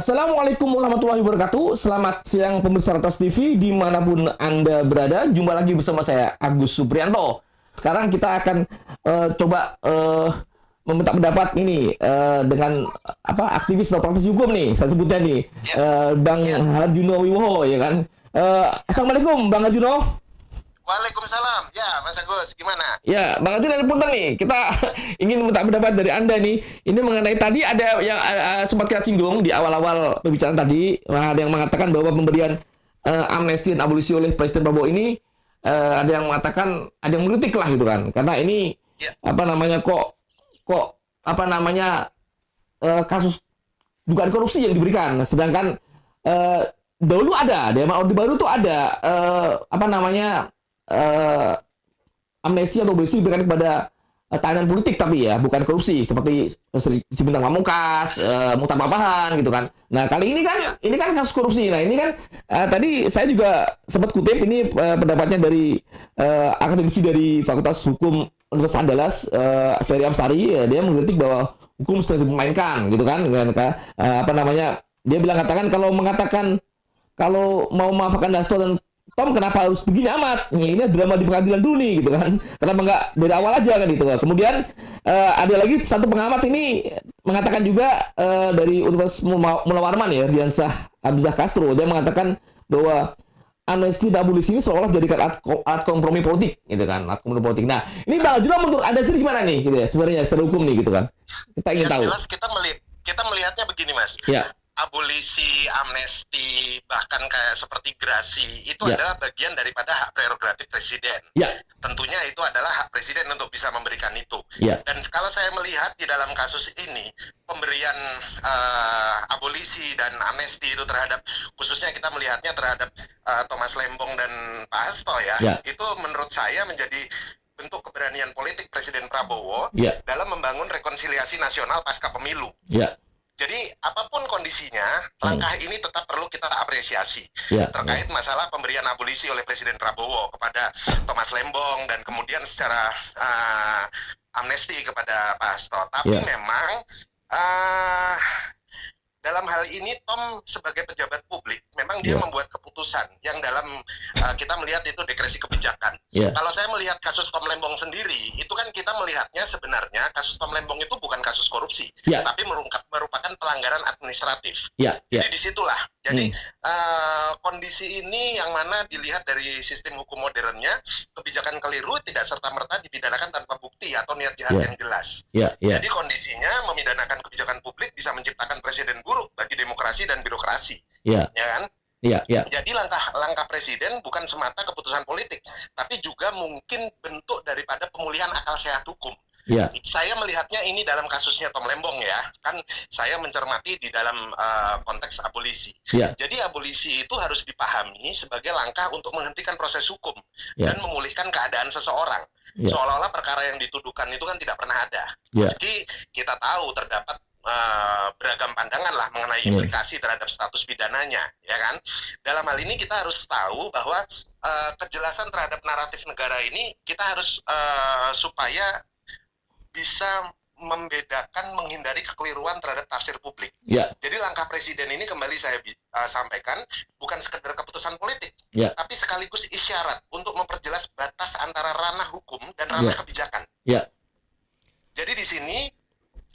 Assalamualaikum warahmatullahi wabarakatuh. Selamat siang pemirsa Ratas TV dimanapun Anda berada. Jumpa lagi bersama saya Agus Supriyanto. Sekarang kita akan coba meminta pendapat ini dengan aktivis atau praktisi hukum nih, saya sebutnya nih, Bang Harjuno Wiwoho, ya kan. Assalamualaikum Bang Harjuno. Waalaikumsalam. Ya, Mas Agus, gimana? Ya, Bang Harjuno, ada punten nih. Kita ingin minta pendapat dari Anda nih. Ini mengenai tadi ada yang sempat kita singgung di awal-awal pembicaraan tadi, ada yang mengatakan bahwa pemberian amnesti dan abolisi oleh Presiden Prabowo ini ada yang mengatakan, ada yang mengkritik lah gitu kan. Karena ini kasus dugaan korupsi yang diberikan. Sedangkan dahulu ada, di Orde Baru tuh ada amnesti atau abolisi diberikan kepada tahanan politik, tapi ya bukan korupsi seperti si Bintang Pamungkas, Muhtar Papahan gitu kan. Nah kali ini kan kasus korupsi. Nah ini kan tadi saya juga sempat kutip ini pendapatnya dari akademisi dari Fakultas Hukum Universitas Andalas, Ferry Amsari. Dia mengkritik bahwa hukum sedang dipermainkan gitu kan. Dia katakan kalau mau memaafkan Dasto dan Tom, kenapa harus begini amat? Ini drama di pengadilan dulu nih, gitu kan? Kenapa nggak dari awal aja kan gitu? Kemudian ada lagi satu pengamat ini mengatakan juga dari Universitas Mula Warman ya, Diansah Abizah Castro. Dia mengatakan bahwa amnesti dan abolisi ini seolah jadikan alat kompromi politik, gitu kan? Alat kompromi politik. Nah, ini Bang Juna menurut Anda sendiri gimana nih, gitu ya? Sebenarnya secara hukum nih, gitu kan? Kita ingin tahu. Jelas kita melihatnya begini, Mas. Ya. Abolisi, amnesti, bahkan kayak seperti gerasi itu adalah bagian daripada hak prerogatif presiden. Tentunya itu adalah hak presiden untuk bisa memberikan itu. Dan kalau saya melihat di dalam kasus ini, pemberian abolisi dan amnesti itu terhadap, khususnya kita melihatnya terhadap Thomas Lembong dan Pak Hasto itu menurut saya menjadi bentuk keberanian politik Presiden Prabowo dalam membangun rekonsiliasi nasional pasca pemilu. Jadi apapun kondisinya, langkah ini tetap perlu kita apresiasi terkait masalah pemberian abolisi oleh Presiden Prabowo kepada Thomas Lembong dan kemudian secara amnesti kepada Pak Hasto. Tapi memang dalam hal ini Tom sebagai pejabat publik memang dia membuat keputusan yang dalam kita melihat itu diskresi kebijakan. Kalau saya melihat kasus Tom Lembong sendiri, itu kan kita melihatnya sebenarnya kasus Tom Lembong itu bukan kasus korupsi, tapi merupakan pelanggaran administratif. Jadi disitulah. Jadi kondisi ini yang mana dilihat dari sistem hukum modernnya, kebijakan keliru tidak serta-merta dipidanakan tanpa bukti atau niat jahat yang jelas. Jadi kondisinya memidanakan kebijakan publik bisa menciptakan presiden buruk bagi demokrasi dan birokrasi. Ya kan? Jadi langkah presiden bukan semata keputusan politik, tapi juga mungkin bentuk daripada pemulihan akal sehat hukum. Saya melihatnya ini dalam kasusnya Tom Lembong ya, kan saya mencermati di dalam konteks abolisi. Jadi abolisi itu harus dipahami sebagai langkah untuk menghentikan proses hukum dan memulihkan keadaan seseorang. Seolah-olah perkara yang dituduhkan itu kan tidak pernah ada. Meski kita tahu terdapat beragam pandangan lah mengenai implikasi terhadap status pidananya, ya kan? Dalam hal ini kita harus tahu bahwa kejelasan terhadap naratif negara ini kita harus supaya bisa membedakan, menghindari kekeliruan terhadap tafsir publik. Jadi langkah presiden ini kembali saya sampaikan bukan sekedar keputusan politik, tapi sekaligus isyarat untuk memperjelas batas antara ranah hukum dan ranah kebijakan. Jadi di sini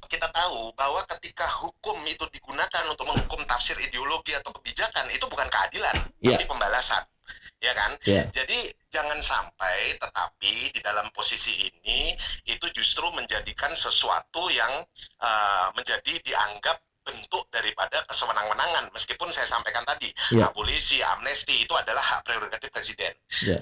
kita tahu bahwa ketika hukum itu digunakan untuk menghukum tafsir ideologi atau kebijakan, itu bukan keadilan, tapi pembalasan. Ya kan? Jadi jangan sampai tetapi di dalam posisi ini itu justru menjadikan sesuatu yang menjadi dianggap bentuk daripada kesewenang-wenangan, meskipun saya sampaikan tadi abolisi, amnesti itu adalah hak prerogatif presiden.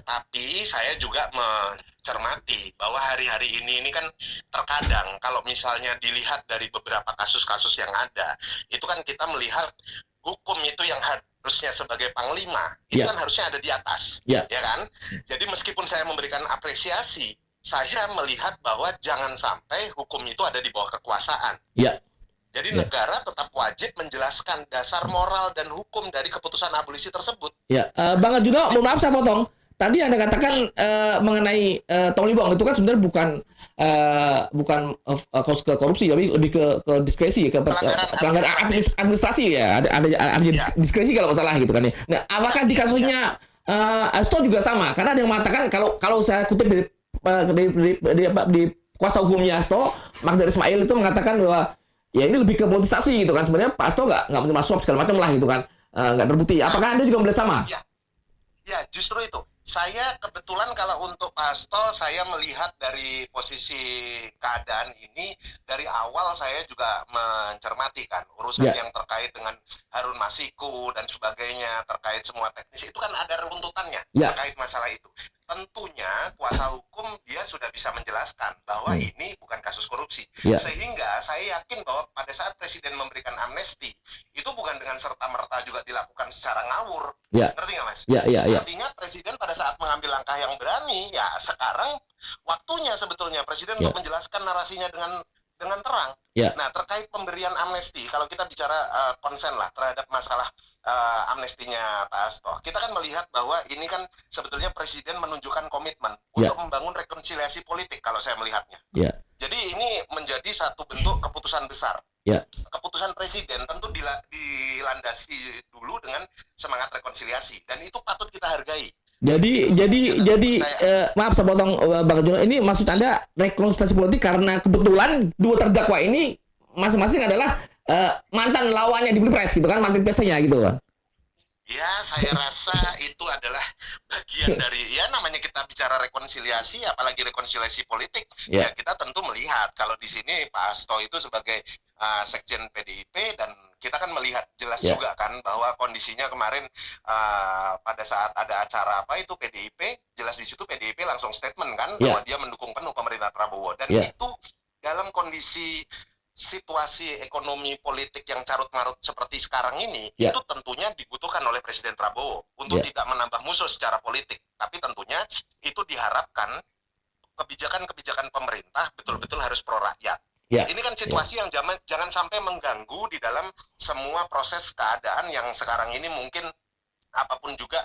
Tapi saya juga mencermati bahwa hari-hari ini kan terkadang kalau misalnya dilihat dari beberapa kasus-kasus yang ada, itu kan kita melihat hukum itu yang harusnya sebagai panglima itu kan harusnya ada di atas, ya kan? Jadi meskipun saya memberikan apresiasi, saya melihat bahwa jangan sampai hukum itu ada di bawah kekuasaan. Jadi negara tetap wajib menjelaskan dasar moral dan hukum dari keputusan abolisi tersebut. Bang Arjuno, mohon maaf saya potong. tadi Anda katakan mengenai Tom Limbong itu kan sebenarnya bukan kasus ke korupsi, tapi lebih ke diskresi, ke pelanggaran administrasi ya. Ada diskresi kalau masalah gitu kan ya. Nah, apakah di kasusnya Hasto juga sama? Karena ada yang mengatakan kalau saya kutip di kuasa hukumnya Hasto, Magdhar Ismail itu mengatakan bahwa ya ini lebih ke politisasi gitu kan. Sebenarnya Pak Hasto nggak menerima suap segala macam lah gitu kan. Nggak terbukti. Apakah Anda juga melihat sama? Ya, justru itu. Saya kebetulan kalau untuk Pak Hasto, saya melihat dari posisi keadaan ini, dari awal saya juga mencermati kan, urusan yang terkait dengan Harun Masiku dan sebagainya, terkait semua teknis, itu kan ada runtutannya terkait masalah itu. Tentunya kuasa hukum dia sudah bisa menjelaskan bahwa ini bukan kasus korupsi. Sehingga saya yakin bahwa pada saat Presiden memberikan amnesti, itu bukan dengan serta-merta juga dilakukan secara ngawur. Ngerti nggak, Mas? Artinya Presiden pada saat mengambil langkah yang berani, ya sekarang waktunya sebetulnya Presiden untuk menjelaskan narasinya dengan terang. Nah, terkait pemberian amnesti, kalau kita bicara konsen lah terhadap masalah amnestinya Pak Hasto, kita kan melihat bahwa ini kan sebetulnya Presiden menunjukkan komitmen untuk membangun rekonsiliasi politik kalau saya melihatnya. Jadi ini menjadi satu bentuk keputusan besar. Keputusan Presiden tentu dilandasi dulu dengan semangat rekonsiliasi, dan itu patut kita hargai. Jadi maaf saya potong Bang Jono, ini maksud Anda rekonsiliasi politik karena kebetulan dua terdakwa ini masing-masing adalah mantan lawannya di Pilpres gitu kan, mantan PSnya gitu kan. Ya, saya rasa itu adalah bagian dari, ya namanya kita bicara rekonsiliasi, apalagi rekonsiliasi politik, ya kita tentu melihat kalau di sini Pak Hasto itu sebagai Sekjen PDIP, dan kita kan melihat jelas juga kan bahwa kondisinya kemarin pada saat ada acara apa itu PDIP, jelas di situ PDIP langsung statement kan bahwa dia mendukung penuh pemerintah Prabowo, dan itu dalam kondisi situasi ekonomi politik yang carut-marut seperti sekarang ini, itu tentunya dibutuhkan oleh Presiden Prabowo untuk tidak menambah musuh secara politik, tapi tentunya itu diharapkan kebijakan-kebijakan pemerintah betul-betul harus pro rakyat. Ini kan situasi yang jangan sampai mengganggu di dalam semua proses keadaan yang sekarang ini. Mungkin apapun juga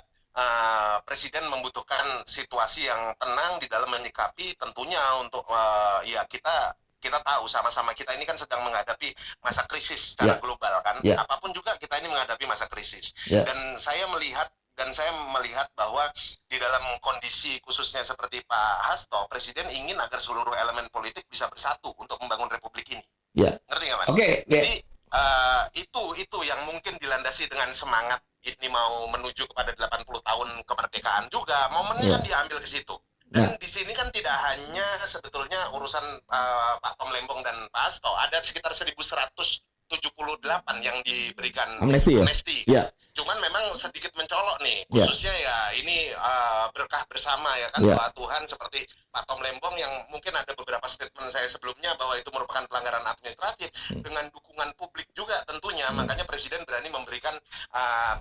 Presiden membutuhkan situasi yang tenang di dalam menyikapi, tentunya untuk kita tahu sama-sama kita ini kan sedang menghadapi masa krisis secara global kan. Apapun juga kita ini menghadapi masa krisis. Dan saya melihat bahwa di dalam kondisi khususnya seperti Pak Hasto, Presiden ingin agar seluruh elemen politik bisa bersatu untuk membangun republik ini. Ngerti nggak, Mas? Jadi itu yang mungkin dilandasi dengan semangat ini mau menuju kepada 80 tahun kemerdekaan juga. Momennya kan diambil ke situ. Dan di sini kan tidak hanya sebetulnya urusan Pak Tom Lembong dan Pak Hasto, ada sekitar 1178 yang diberikan amnesti. Cuman memang sedikit mencolok nih, khususnya ini berkah bersama ya kan, doa Tuhan, seperti Pak Tom Lembong yang mungkin ada beberapa statement saya sebelumnya bahwa itu merupakan pelanggaran administratif, dengan dukungan publik juga tentunya, makanya Presiden berani memberikan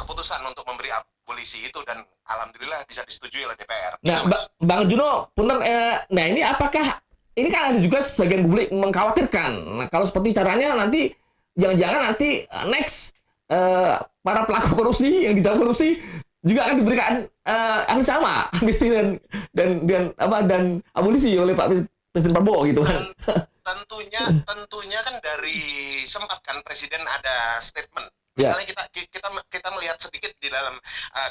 keputusan untuk memberi abolisi itu, dan alhamdulillah bisa disetujui oleh DPR. Nah, Bang Juno, punten, nah ini apakah ini kan ada juga sebagian publik mengkhawatirkan, nah kalau seperti caranya nanti jangan-jangan nanti next para pelaku korupsi yang di dalam korupsi juga akan diberikan sama amnesti dan abolisi oleh Pak Presiden Prabowo gitu kan. Tentunya kan dari sempat kan Presiden ada statement. Misalnya kita melihat sedikit di dalam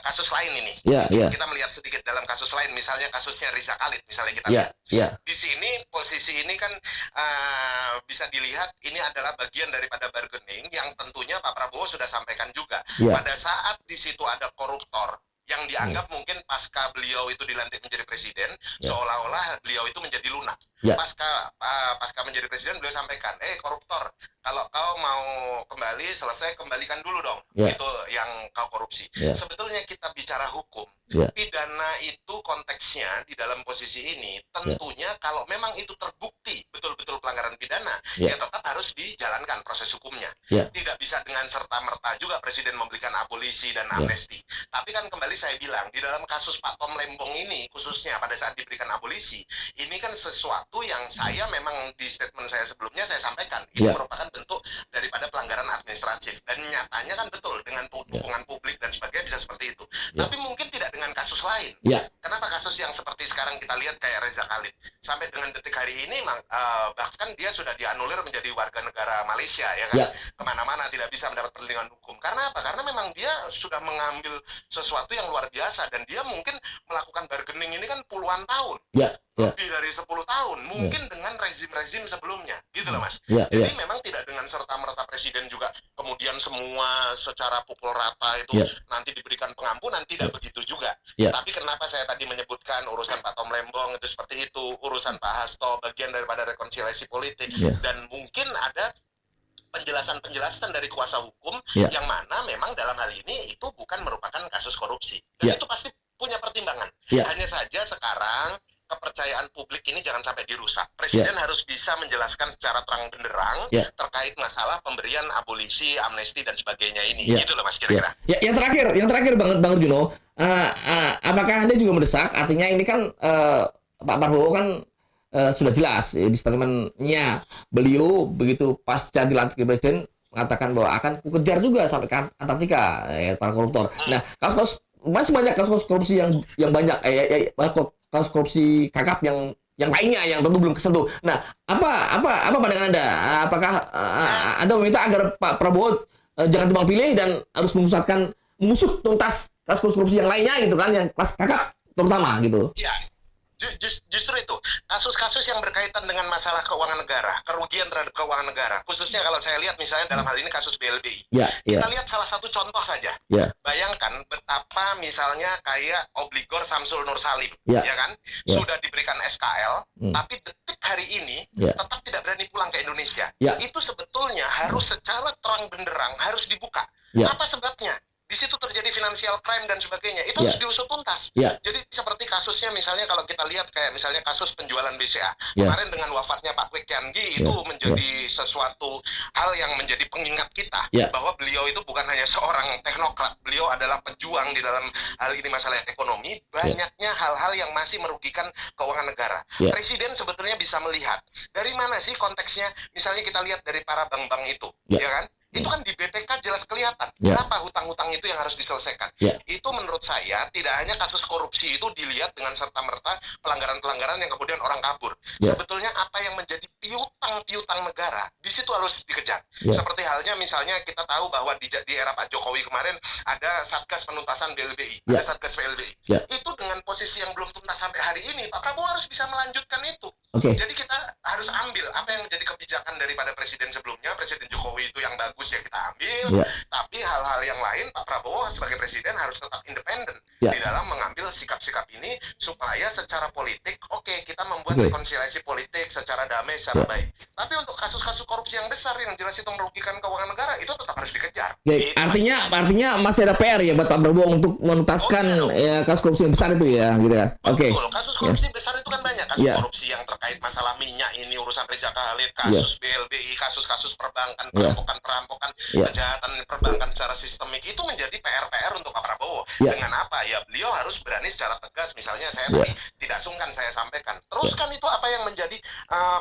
kasus lain ini. Kita melihat sedikit dalam kasus lain, misalnya kasusnya Riza Khalid, misalnya kita lihat. Di sini posisi ini kan bisa dilihat ini adalah bagian daripada bargaining yang tentunya Pak Prabowo sudah sampaikan juga. Pada saat di situ ada koruptor yang dianggap mungkin pasca beliau itu dilantik menjadi presiden, seolah-olah beliau itu menjadi lunak. Pasca menjadi presiden beliau sampaikan, koruptor, kalau kau mau kembali, selesai, kembalikan dulu dong itu yang kau korupsi. Sebetulnya kita bicara hukum, pidana itu konteksnya di dalam posisi ini tentunya kalau memang itu terbukti betul-betul pelanggaran pidana, ya tetap harus dijalankan proses hukumnya. Tidak bisa dengan serta-merta juga Presiden memberikan abolisi dan amnesti. Tapi kan kembali saya bilang, di dalam kasus Pak Tom Lembong ini khususnya pada saat diberikan abolisi, ini kan sesuatu yang saya memang di statement saya sebelumnya saya sampaikan, ini merupakan bentuk daripada pelanggaran administratif, dan nyatanya kan betul dengan dukungan publik dan sebagainya bisa seperti itu. Tapi mungkin tidak dengan kasus lain. Ya. Kenapa kasus yang seperti sekarang kita lihat kayak Reza Khalid sampai dengan detik hari ini bahkan dia sudah dianulir menjadi warga negara Malaysia ya kan, kemana-mana tidak bisa mendapat perlindungan hukum. Karena apa? Karena memang dia sudah mengambil sesuatu yang luar biasa dan dia mungkin melakukan bargaining ini kan puluhan tahun. Lebih dari 10 tahun mungkin dengan rezim-rezim sebelumnya gitu loh Mas. Jadi memang tidak dengan serta-merta presiden juga kemudian semua secara pukul rata itu nanti diberikan pengampunan, tidak begitu juga. Tapi kenapa saya tadi menyebutkan urusan Pak Tom Lembong itu seperti itu, urusan Pak Hasto bagian daripada rekonsiliasi politik, dan mungkin ada penjelasan-penjelasan dari kuasa hukum yang mana memang dalam hal ini itu bukan merupakan kasus korupsi. Dan itu pasti punya pertimbangan. Hanya saja sekarang kepercayaan publik ini jangan sampai dirusak. Presiden harus bisa menjelaskan secara terang benderang terkait masalah pemberian abolisi, amnesti dan sebagainya ini. Gitu loh Mas kira-kira. Yang terakhir Bang Arjuno, apakah Anda juga mendesak? Artinya ini kan Pak Prabowo kan sudah jelas di statementnya beliau begitu pasca dilantik presiden mengatakan bahwa akan kukejar juga sampai ke Antartika para koruptor. Nah, kasus masih banyak kasus korupsi yang banyak kasus korupsi kakap yang lainnya yang tentu belum kesentuh. Nah, apa pandangan Anda? Apakah Anda meminta agar Pak Prabowo jangan tebang pilih dan harus mengusut tuntas kasus korupsi yang lainnya gitu kan, yang kelas kakap terutama gitu? Iya. Justru itu kasus-kasus yang berkaitan dengan masalah keuangan negara, kerugian terhadap keuangan negara, khususnya kalau saya lihat misalnya dalam hal ini kasus BLBI. Kita lihat salah satu contoh saja. Bayangkan betapa misalnya kayak obligor Samsul Nur Salim, ya kan, sudah diberikan SKL, tapi detik hari ini tetap tidak berani pulang ke Indonesia. Itu sebetulnya harus secara terang benderang harus dibuka. Apa sebabnya? Di situ terjadi financial crime dan sebagainya, itu harus diusut tuntas. Jadi seperti kasusnya misalnya kalau kita lihat kayak misalnya kasus penjualan BCA kemarin dengan wafatnya Pak Kwek Kiangi, itu menjadi sesuatu hal yang menjadi pengingat kita bahwa beliau itu bukan hanya seorang teknokrat, beliau adalah pejuang di dalam hal ini masalah ekonomi. Banyaknya hal-hal yang masih merugikan keuangan negara. Presiden sebetulnya bisa melihat dari mana sih konteksnya. Misalnya kita lihat dari para bank-bank itu, ya kan? Itu kan di BPK jelas kelihatan berapa hutang-hutang itu yang harus diselesaikan. Itu menurut saya tidak hanya kasus korupsi itu dilihat dengan serta-merta pelanggaran-pelanggaran yang kemudian orang kabur. Sebetulnya apa yang menjadi piutang negara di situ harus dikejar. Seperti halnya misalnya kita tahu bahwa di era Pak Jokowi kemarin ada Satgas Penuntasan BLBI, ada Satgas PLBI. Itu dengan posisi yang belum tuntas sampai hari ini, Pak Prabowo harus bisa melanjutkan itu. Jadi kita harus ambil apa yang menjadi kebijakan daripada presiden sebelumnya, Presiden Jokowi itu yang bagus ya kita ambil, tapi hal-hal yang lain Pak Prabowo sebagai presiden harus tetap independen di dalam mengambil sikap-sikap ini supaya secara politik kita membuat rekonsiliasi politik secara damai, secara baik. Tapi untuk kasus-kasus korupsi yang besar yang jelas itu merugikan keuangan negara itu tetap harus dikejar. Artinya masih ada PR ya buat Pak Prabowo untuk menuntaskan kasus korupsi yang besar itu ya, gitu kan? Betul. Kasus korupsi besar itu kan banyak, kasus korupsi yang terkait masalah minyak ini, urusan Reza Khalid, kasus BLBI, kasus-kasus perbankan, perampokan, kejahatan perbankan secara sistemik, itu menjadi PR untuk Pak Prabowo. Dengan apa? Ya beliau harus berani secara tegas. Misalnya saya tadi tidak sungkan saya sampaikan. Teruskan itu apa yang menjadi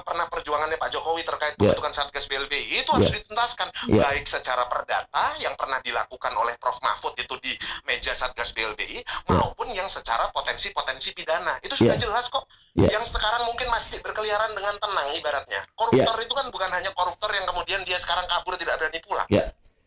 pernah perjuangannya Pak Jokowi terkait pembentukan Satgas BLBI itu harus dituntaskan. Baik secara perdata yang pernah dilakukan oleh Prof Mahfud itu di meja Satgas BLBI maupun yang secara potensi pidana. Itu sudah jelas kok. Yang sekarang mungkin masih berkeliaran dengan tenang ibaratnya. Koruptor itu kan bukan hanya koruptor yang kemudian dia sekarang kabur tidak berani pulang.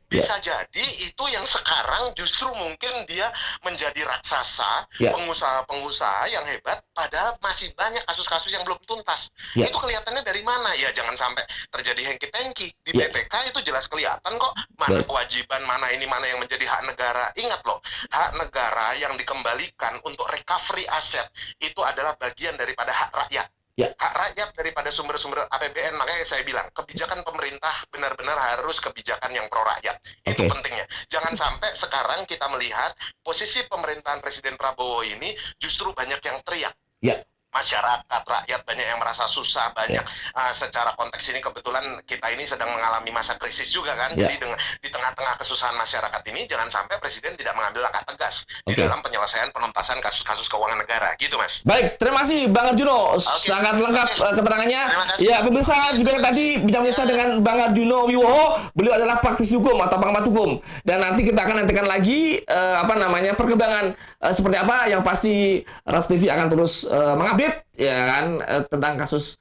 Bisa jadi itu yang sekarang justru mungkin dia menjadi raksasa, pengusaha-pengusaha yang hebat, padahal masih banyak kasus-kasus yang belum tuntas. Itu kelihatannya dari mana? Ya jangan sampai terjadi hengki-pengki. Di BPK itu jelas kelihatan kok mana kewajiban, mana yang menjadi hak negara. Ingat loh, hak negara yang dikembalikan untuk recovery aset itu adalah bagian daripada hak rakyat. Hak rakyat daripada sumber-sumber APBN. Makanya saya bilang kebijakan pemerintah benar-benar harus kebijakan yang pro rakyat. Itu pentingnya. Jangan sampai sekarang kita melihat posisi pemerintahan Presiden Prabowo ini justru banyak yang teriak. masyarakat, rakyat banyak yang merasa susah, banyak secara konteks ini kebetulan kita ini sedang mengalami masa krisis juga kan. Jadi di tengah-tengah kesusahan masyarakat ini jangan sampai Presiden tidak mengambil langkah tegas di dalam penyelesaian penuntasan kasus-kasus keuangan negara, gitu Mas. Baik, terima kasih Bang Arjuno, sangat lengkap keterangannya. Ya, pemirsa, juga tadi bincang-bincang dengan Bang Arjuno Wiwoho, beliau adalah praktisi hukum atau pengamat hukum. Dan nanti kita akan nantikan lagi perkembangan seperti apa yang pasti Ras TV akan terus mengupdate ya kan tentang kasus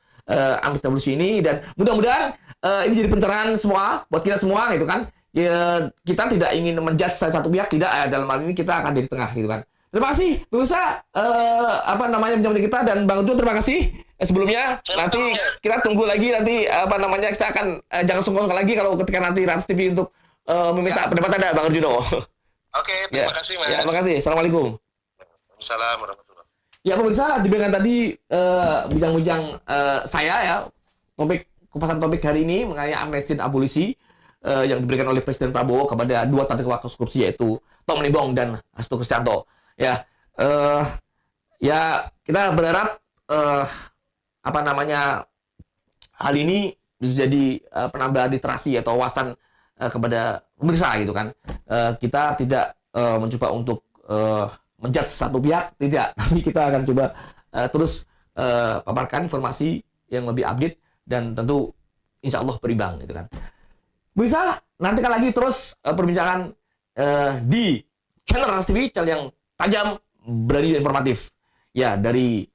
Amis WC ini, dan mudah-mudahan ini jadi pencerahan semua buat kita semua gitu kan. Ya, kita tidak ingin menjudge salah satu pihak, tidak dalam hal ini kita akan di tengah gitu kan. Terima kasih pemirsa bincang kita, dan Bang Arjuno terima kasih sebelumnya. Nanti kita tunggu lagi nanti kita akan jangan sungkan lagi kalau ketika nanti Ras TV untuk meminta pendapat Anda Bang Arjuno. Oke, terima kasih Mas. Ya, terima kasih. Assalamualaikum. Waalaikumsalam warahmatullahi. Ya pemirsa, diberikan tadi bincang-bincang saya ya, kupasan topik hari ini mengenai amnesti dan abolisi yang diberikan oleh Presiden Prabowo kepada dua terdakwa kasus korupsi, yaitu Tom Limbong dan Hasto Kristianto. Ya, kita berharap hal ini bisa jadi penambahan literasi atau wawasan kepada pemirsa gitu kan. Kita tidak mencoba untuk menjudge satu pihak, tidak, tapi kita akan coba terus paparkan informasi yang lebih update dan tentu insya Allah berimbang gitu kan. Bisa nantikan lagi terus perbincangan di channel Ras TV, channel yang tajam, berani dan informatif ya, dari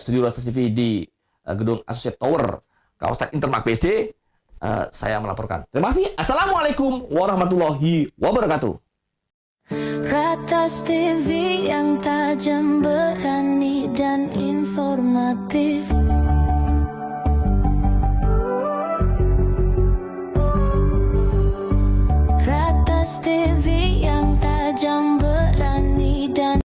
studio Ras TV di gedung Associate Tower kawasan Intermart BSD. Saya melaporkan. Terima kasih. Assalamualaikum warahmatullahi wabarakatuh. Ratas TV yang tajam, berani dan informatif.